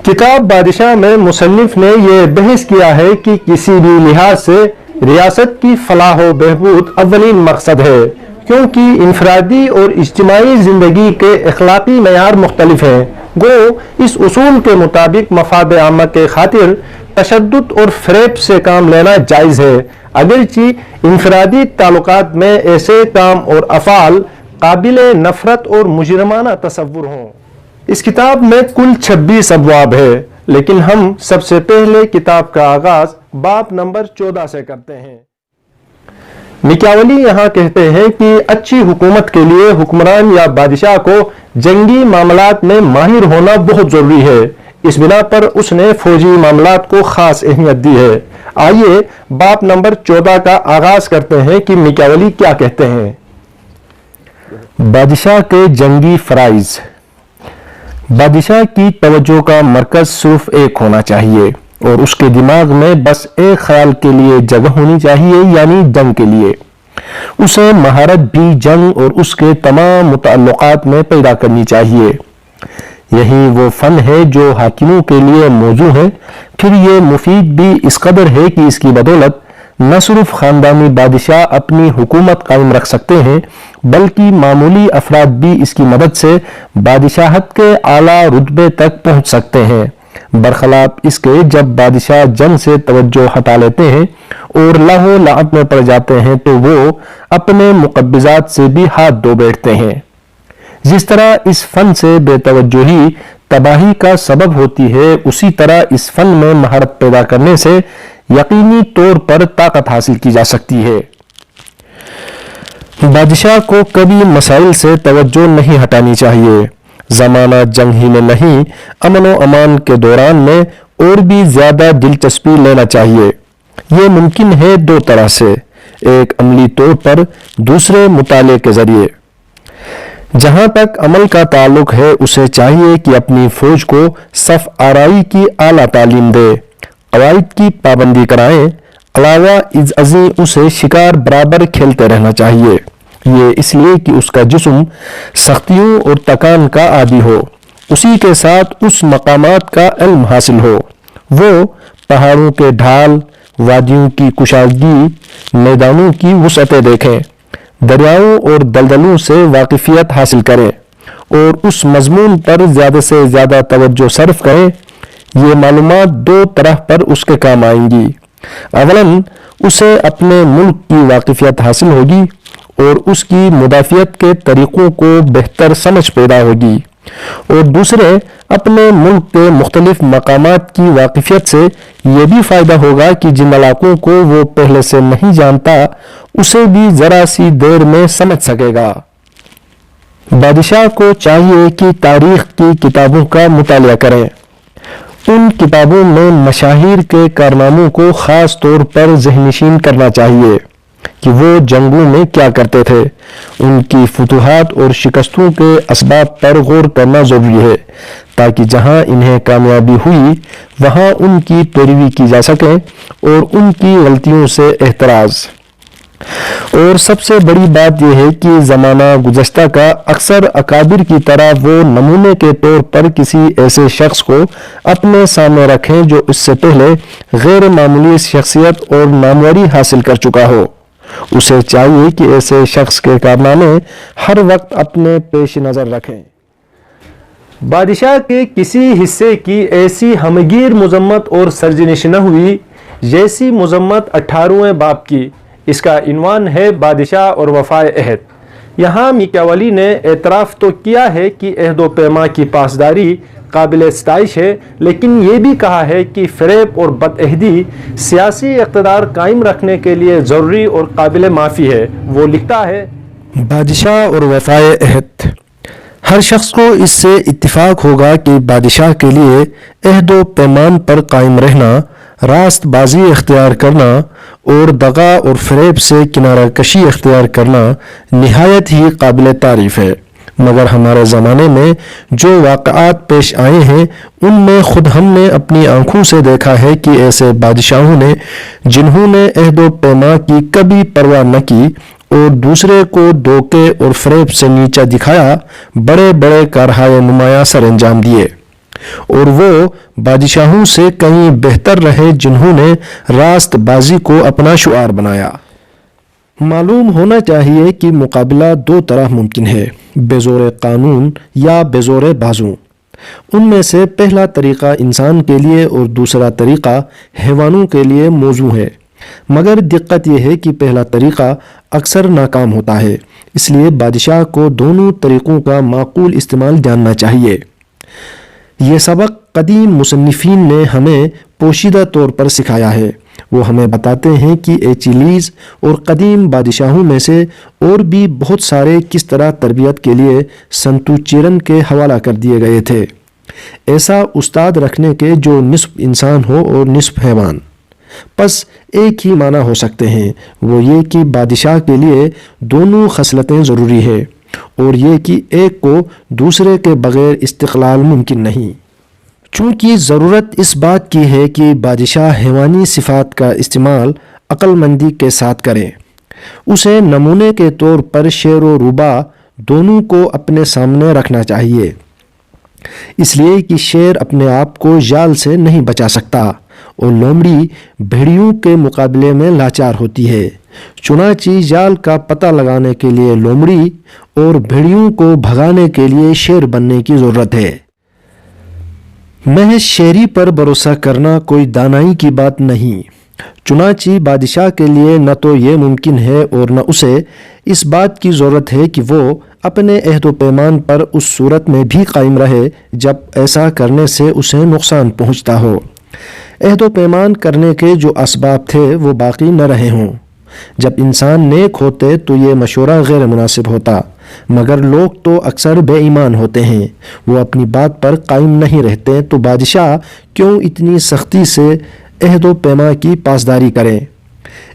کتاب بادشاہ میں مصنف نے یہ بحث کیا ہے کہ کسی بھی لحاظ سے ریاست کی فلاح و بہبود اولین مقصد ہے، کیونکہ انفرادی اور اجتماعی زندگی کے اخلاقی معیار مختلف ہیں۔ گو اس اصول کے مطابق مفاد عامہ کے خاطر تشدد اور فریب سے کام لینا جائز ہے، اگرچہ انفرادی تعلقات میں ایسے کام اور افعال قابل نفرت اور مجرمانہ تصور ہوں۔ اس کتاب میں کل 26 ابواب ہے، لیکن ہم سب سے پہلے کتاب کا آغاز باب نمبر 14 سے کرتے ہیں۔ میکیاولی یہاں کہتے ہیں کہ اچھی حکومت کے لیے حکمران یا بادشاہ کو جنگی معاملات میں ماہر ہونا بہت ضروری ہے، اس بنا پر اس نے فوجی معاملات کو خاص اہمیت دی ہے۔ آئیے باب نمبر 14 کا آغاز کرتے ہیں کہ میکیاولی کیا کہتے ہیں۔ بادشاہ کے جنگی فرائض۔ بادشاہ کی توجہ کا مرکز صرف ایک ہونا چاہیے اور اس کے دماغ میں بس ایک خیال کے لیے جگہ ہونی چاہیے، یعنی جنگ کے لیے۔ اسے مہارت بھی جنگ اور اس کے تمام متعلقات میں پیدا کرنی چاہیے۔ یہی وہ فن ہے جو حاکموں کے لیے موزوں ہے، پھر یہ مفید بھی اس قدر ہے کہ اس کی بدولت نہ صرف خاندانی بادشاہ اپنی حکومت قائم رکھ سکتے ہیں، بلکہ معمولی افراد بھی اس کی مدد سے بادشاہت کے اعلیٰ رتبے تک پہنچ سکتے ہیں، برخلاف اس کے جب بادشاہ جنگ سے توجہ ہٹا لیتے ہیں اور لہو لعب میں پڑ جاتے ہیں تو وہ اپنے مقبضات سے بھی ہاتھ دھو بیٹھتے ہیں۔ جس طرح اس فن سے بے توجہی تباہی کا سبب ہوتی ہے، اسی طرح اس فن میں مہارت پیدا کرنے سے یقینی طور پر طاقت حاصل کی جا سکتی ہے۔ بادشاہ کو کبھی مسائل سے توجہ نہیں ہٹانی چاہیے۔ زمانہ جنگ ہی میں نہیں، امن و امان کے دوران میں اور بھی زیادہ دلچسپی لینا چاہیے۔ یہ ممکن ہے دو طرح سے، ایک عملی طور پر، دوسرے مطالعے کے ذریعے۔ جہاں تک عمل کا تعلق ہے، اسے چاہیے کہ اپنی فوج کو صف آرائی کی اعلیٰ تعلیم دے، قواعد کی پابندی کرائیں، علاوہ ازیں اسے شکار برابر کھیلتے رہنا چاہیے۔ یہ اس لیے کہ اس کا جسم سختیوں اور تکان کا عادی ہو، اسی کے ساتھ اس مقامات کا علم حاصل ہو۔ وہ پہاڑوں کے ڈھال، وادیوں کی کشادگی، میدانوں کی وسعتیں دیکھیں، دریاؤں اور دلدلوں سے واقفیت حاصل کریں اور اس مضمون پر زیادہ سے زیادہ توجہ صرف کریں۔ یہ معلومات دو طرح پر اس کے کام آئیں گی۔ اولاً اسے اپنے ملک کی واقفیت حاصل ہوگی اور اس کی مدافعت کے طریقوں کو بہتر سمجھ پیدا ہوگی، اور دوسرے اپنے ملک کے مختلف مقامات کی واقفیت سے یہ بھی فائدہ ہوگا کہ جن علاقوں کو وہ پہلے سے نہیں جانتا اسے بھی ذرا سی دیر میں سمجھ سکے گا۔ بادشاہ کو چاہیے کہ تاریخ کی کتابوں کا مطالعہ کریں۔ ان کتابوں میں مشاہیر کے کارناموں کو خاص طور پر ذہن نشین کرنا چاہیے کہ وہ جنگوں میں کیا کرتے تھے۔ ان کی فتوحات اور شکستوں کے اسباب پر غور کرنا ضروری ہے تاکہ جہاں انہیں کامیابی ہوئی وہاں ان کی پیروی کی جا سکے اور ان کی غلطیوں سے احتراز۔ اور سب سے بڑی بات یہ ہے کہ زمانہ گزشتہ کا اکثر اکابر کی طرح وہ نمونے کے طور پر کسی ایسے شخص کو اپنے سامنے رکھیں جو اس سے پہلے غیر معمولی شخصیت اور ناموری حاصل کر چکا ہو۔ اسے چاہیے کہ ایسے شخص کے کارنامے ہر وقت اپنے پیش نظر رکھیں۔ بادشاہ کے کسی حصے کی ایسی ہمگیر مذمت اور سرزنش نہ ہوئی جیسی مذمت 18ویں باب کی۔ اس کا عنوان ہے بادشاہ اور وفائے عہد۔ یہاں میکیاولی نے اعتراف تو کیا ہے کہ عہد و پیما کی پاسداری قابل ستائش ہے، لیکن یہ بھی کہا ہے کہ فریب اور بدعہدی سیاسی اقتدار قائم رکھنے کے لیے ضروری اور قابل معافی ہے۔ وہ لکھتا ہے، بادشاہ اور وفائے عہد۔ ہر شخص کو اس سے اتفاق ہوگا کہ بادشاہ کے لیے عہد و پیمان پر قائم رہنا، راست بازی اختیار کرنا اور دغا اور فریب سے کنارہ کشی اختیار کرنا نہایت ہی قابل تعریف ہے۔ مگر ہمارے زمانے میں جو واقعات پیش آئے ہیں ان میں خود ہم نے اپنی آنکھوں سے دیکھا ہے کہ ایسے بادشاہوں نے جنہوں نے عہد و پیما کی کبھی پرواہ نہ کی اور دوسرے کو دھوکے اور فریب سے نیچا دکھایا، بڑے بڑے کارہائے نمایاں سر انجام دیے۔ اور وہ بادشاہوں سے کہیں بہتر رہے جنہوں نے راست بازی کو اپنا شعار بنایا۔ معلوم ہونا چاہیے کہ مقابلہ دو طرح ممکن ہے، بزور قانون یا بزور بازو۔ ان میں سے پہلا طریقہ انسان کے لیے اور دوسرا طریقہ حیوانوں کے لیے موزوں ہے، مگر دقت یہ ہے کہ پہلا طریقہ اکثر ناکام ہوتا ہے، اس لیے بادشاہ کو دونوں طریقوں کا معقول استعمال جاننا چاہیے۔ یہ سبق قدیم مصنفین نے ہمیں پوشیدہ طور پر سکھایا ہے۔ وہ ہمیں بتاتے ہیں کہ ایچیلیز اور قدیم بادشاہوں میں سے اور بھی بہت سارے کس طرح تربیت کے لیے سنتوچیرن کے حوالہ کر دیے گئے تھے، ایسا استاد رکھنے کے جو نصف انسان ہو اور نصف حیوان۔ پس ایک ہی معنی ہو سکتے ہیں، وہ یہ کہ بادشاہ کے لیے دونوں خصلتیں ضروری ہے، اور یہ کہ ایک کو دوسرے کے بغیر استقلال ممکن نہیں۔ چونکہ ضرورت اس بات کی ہے کہ بادشاہ حیوانی صفات کا استعمال عقل مندی کے ساتھ کرے، اسے نمونے کے طور پر شیر و روبا دونوں کو اپنے سامنے رکھنا چاہیے، اس لیے کہ شیر اپنے آپ کو جال سے نہیں بچا سکتا اور لومڑی بھیڑیوں کے مقابلے میں لاچار ہوتی ہے۔ چنانچہ جال کا پتہ لگانے کے لیے لومڑی اور بھیڑیوں کو بھگانے کے لیے شیر بننے کی ضرورت ہے۔ محض شیری پر بھروسہ کرنا کوئی دانائی کی بات نہیں۔ چنانچہ بادشاہ کے لیے نہ تو یہ ممکن ہے اور نہ اسے اس بات کی ضرورت ہے کہ وہ اپنے عہد و پیمان پر اس صورت میں بھی قائم رہے جب ایسا کرنے سے اسے نقصان پہنچتا ہو۔ عہد و پیمان کرنے کے جو اسباب تھے وہ باقی نہ رہے ہوں۔ جب انسان نیک ہوتے تو یہ مشورہ غیر مناسب ہوتا، مگر لوگ تو اکثر بے ایمان ہوتے ہیں، وہ اپنی بات پر قائم نہیں رہتے، تو بادشاہ کیوں اتنی سختی سے عہد و پیما کی پاسداری کرے؟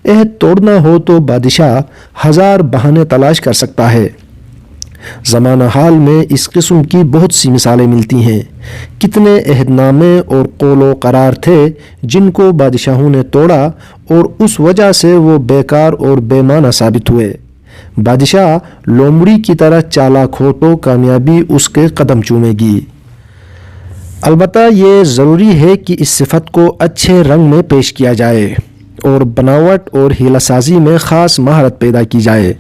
عہد توڑنا ہو تو بادشاہ ہزار بہانے تلاش کر سکتا ہے۔ زمانہ حال میں اس قسم کی بہت سی مثالیں ملتی ہیں۔ کتنے عہد نامے اور قول و قرار تھے جن کو بادشاہوں نے توڑا اور اس وجہ سے وہ بیکار اور بے معنی ثابت ہوئے۔ بادشاہ لومڑی کی طرح چالاک ہو تو کامیابی اس کے قدم چومے گی۔ البتہ یہ ضروری ہے کہ اس صفت کو اچھے رنگ میں پیش کیا جائے اور بناوٹ اور حیلہ سازی میں خاص مہارت پیدا کی جائے۔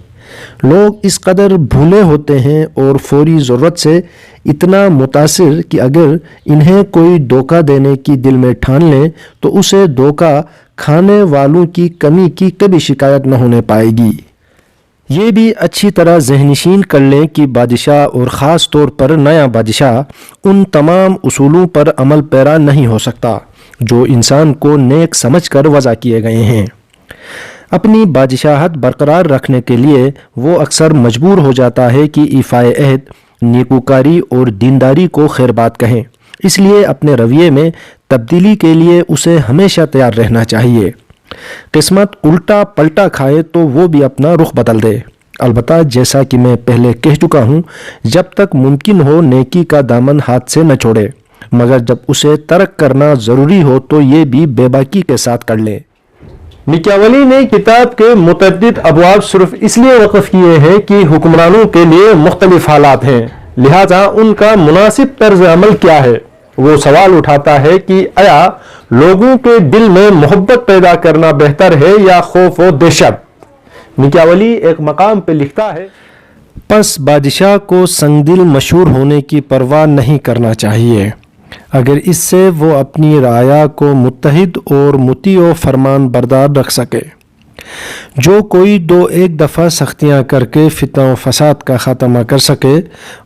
لوگ اس قدر بھولے ہوتے ہیں اور فوری ضرورت سے اتنا متاثر کہ اگر انہیں کوئی دھوکہ دینے کی دل میں ٹھان لیں تو اسے دھوکہ کھانے والوں کی کمی کی کبھی شکایت نہ ہونے پائے گی۔ یہ بھی اچھی طرح ذہن نشین کر لیں کہ بادشاہ اور خاص طور پر نیا بادشاہ ان تمام اصولوں پر عمل پیرا نہیں ہو سکتا جو انسان کو نیک سمجھ کر وضع کیے گئے ہیں۔ اپنی بادشاہت برقرار رکھنے کے لیے وہ اکثر مجبور ہو جاتا ہے کہ ایفائے عہد، نیکوکاری اور دینداری کو خیر بات کہیں، اس لیے اپنے رویے میں تبدیلی کے لیے اسے ہمیشہ تیار رہنا چاہیے۔ قسمت الٹا پلٹا کھائے تو وہ بھی اپنا رخ بدل دے۔ البتہ جیسا کہ میں پہلے کہہ چکا ہوں، جب تک ممکن ہو نیکی کا دامن ہاتھ سے نہ چھوڑے، مگر جب اسے ترک کرنا ضروری ہو تو یہ بھی بے باکی کے ساتھ کر لے۔ میکیاولی نے کتاب کے متعدد ابواب صرف اس لیے وقف کیے ہیں کہ حکمرانوں کے لیے مختلف حالات ہیں، لہذا ان کا مناسب طرز عمل کیا ہے۔ وہ سوال اٹھاتا ہے کہ آیا لوگوں کے دل میں محبت پیدا کرنا بہتر ہے یا خوف و دہشت؟ میکیاولی ایک مقام پہ لکھتا ہے، پس بادشاہ کو سنگ دل مشہور ہونے کی پرواہ نہیں کرنا چاہیے، اگر اس سے وہ اپنی رعایا کو متحد اور مطیع و فرمان بردار رکھ سکے۔ جو کوئی دو ایک دفعہ سختیاں کر کے فتنہ و فساد کا خاتمہ کر سکے،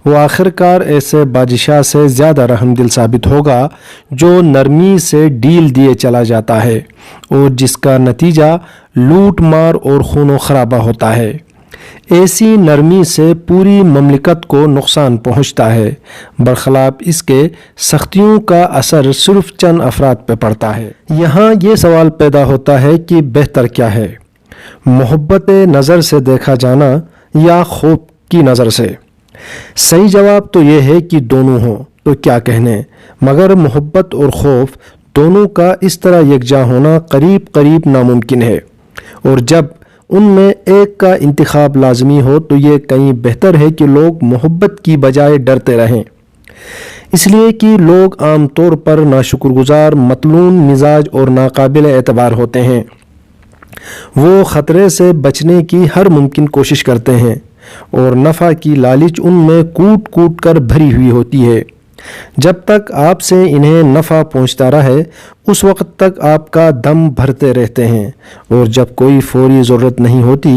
وہ آخرکار ایسے بادشاہ سے زیادہ رحم دل ثابت ہوگا جو نرمی سے ڈیل دیے چلا جاتا ہے اور جس کا نتیجہ لوٹ مار اور خون و خرابہ ہوتا ہے۔ ایسی نرمی سے پوری مملکت کو نقصان پہنچتا ہے، برخلاف اس کے سختیوں کا اثر صرف چند افراد پہ پڑتا ہے۔ یہاں یہ سوال پیدا ہوتا ہے کہ بہتر کیا ہے، محبت نظر سے دیکھا جانا یا خوف کی نظر سے؟ صحیح جواب تو یہ ہے کہ دونوں ہوں تو کیا کہنے، مگر محبت اور خوف دونوں کا اس طرح یکجا ہونا قریب قریب ناممکن ہے، اور جب ان میں ایک کا انتخاب لازمی ہو تو یہ کہیں بہتر ہے کہ لوگ محبت کی بجائے ڈرتے رہیں۔ اس لیے کہ لوگ عام طور پر ناشکر گزار، مطلون مزاج اور ناقابل اعتبار ہوتے ہیں۔ وہ خطرے سے بچنے کی ہر ممکن کوشش کرتے ہیں اور نفع کی لالچ ان میں کوٹ کوٹ کر بھری ہوئی ہوتی ہے۔ جب تک آپ سے انہیں نفع پہنچتا رہے اس وقت تک آپ کا دم بھرتے رہتے ہیں، اور جب کوئی فوری ضرورت نہیں ہوتی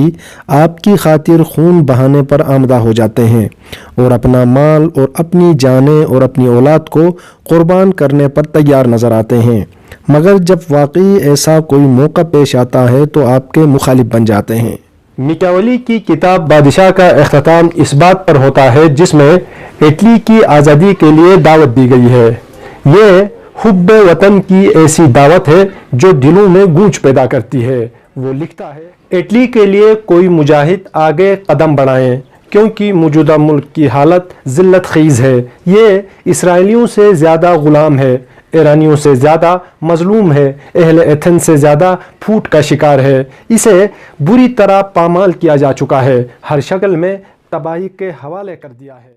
آپ کی خاطر خون بہانے پر آمادہ ہو جاتے ہیں اور اپنا مال اور اپنی جانیں اور اپنی اولاد کو قربان کرنے پر تیار نظر آتے ہیں، مگر جب واقعی ایسا کوئی موقع پیش آتا ہے تو آپ کے مخالف بن جاتے ہیں۔ میکیاولی کی کتاب بادشاہ کا اختتام اس بات پر ہوتا ہے جس میں اٹلی کی آزادی کے لیے دعوت دی گئی ہے۔ یہ حب وطن کی ایسی دعوت ہے جو دلوں میں گونج پیدا کرتی ہے۔ وہ لکھتا ہے، اٹلی کے لیے کوئی مجاہد آگے قدم بڑھائیں کیونکہ موجودہ ملک کی حالت ذلت خیز ہے۔ یہ اسرائیلیوں سے زیادہ غلام ہے، ایرانیوں سے زیادہ مظلوم ہے، اہل ایتھنز سے زیادہ پھوٹ کا شکار ہے۔ اسے بری طرح پامال کیا جا چکا ہے، ہر شکل میں تباہی کے حوالے کر دیا ہے۔